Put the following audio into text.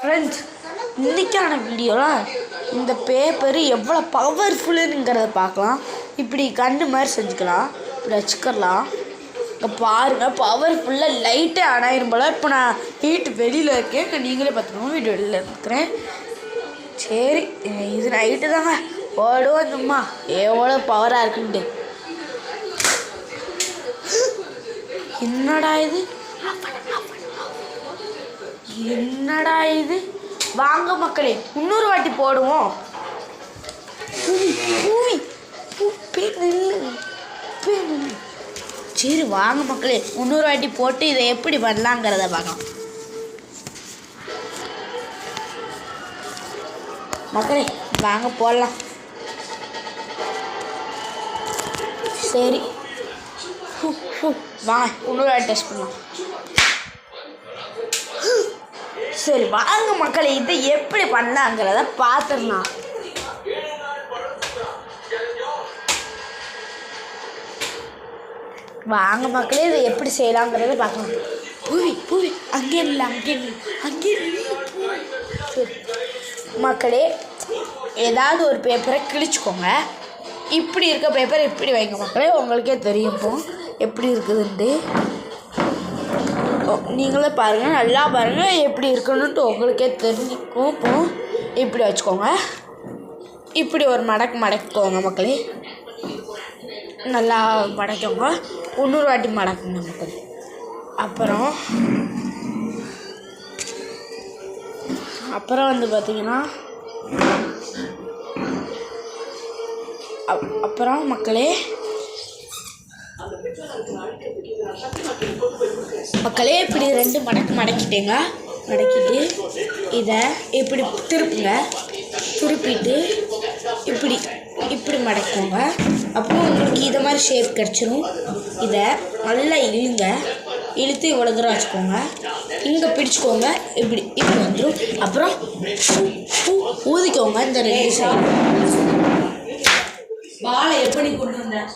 Friends, இன்றைக்கான வீடியோவில் இந்த பேப்பர் எவ்வளோ பவர்ஃபுல்லுங்கிறத பார்க்கலாம். இப்படி கண்ணு மாதிரி செஞ்சுக்கலாம், இப்படி வச்சுக்கலாம். இங்கே பாருங்கள், பவர்ஃபுல்லாக லைட்டே ஆனாயிரும் போல். இப்போ நான் வீட்டு வெளியில் இருக்கேன், இங்கே நீங்களே பார்த்துக்கோங்க. வீட்டு வெளியில் இருக்கிறேன். சரி, இது நைட்டு தாங்க ஓடுவோம். சும்மா எவ்வளோ பவராக இருக்குன்ட்டு. என்னடா இது வாங்க மக்களே, இன்னொரு வாட்டி போடுவோம். சரி வாங்க மக்களே, இன்னொரு வாட்டி போட்டு இதை எப்படி பண்ணலாங்கிறத பார்க்கலாம். மக்களே வாங்க போடலாம். சரி வாங்க இன்னொரு வாட்டி டெஸ்ட் பண்ணலாம். சரி வாங்க மக்களே, இதை எப்படி பண்ணலாங்கிறத பார்த்துடலாம். வாங்க மக்களே, இதை எப்படி செய்யலாங்கிறத பார்க்கலாம். பூவி அங்கே இல்லை. சரி மக்களே, ஏதாவது ஒரு பேப்பரை கிழிச்சுக்கோங்க. இப்படி இருக்க பேப்பர் எப்படி வைங்க மக்களே, உங்களுக்கே தெரியும் இப்போ எப்படி இருக்குதுன்ட்டு. நீங்களே பாருங்கள், நல்லா பாருங்கள் எப்படி இருக்கணுன்ட்டு உங்களுக்கே தெரிஞ்சுக்கும். இப்போ இப்படி வச்சுக்கோங்க. இப்படி ஒரு மடக்குக்கோங்க மக்களே, நல்லா மடக்கோங்க. இன்னொரு வாட்டி மடக்குங்க மக்களே. அப்புறம் வந்து பார்த்திங்கன்னா அப்புறம் மக்களே இப்படி 2 மடக்கிட்டேங்க. மடக்கிட்டு இதை இப்படி திருப்பிட்டு இப்படி மடக்குங்க. அப்புறம் உங்களுக்கு இதை மாதிரி ஷேப் கிடச்சிரும். இதை நல்லா இழுத்து இவ்வளோ தூரம் வச்சுக்கோங்க. இங்கே பிடிச்சிக்கோங்க. இப்படி வந்துடும். அப்புறம் ஊதிக்கோங்க இந்த 2 சைடு. வாழை எப்படி கொண்டு வந்தேன்.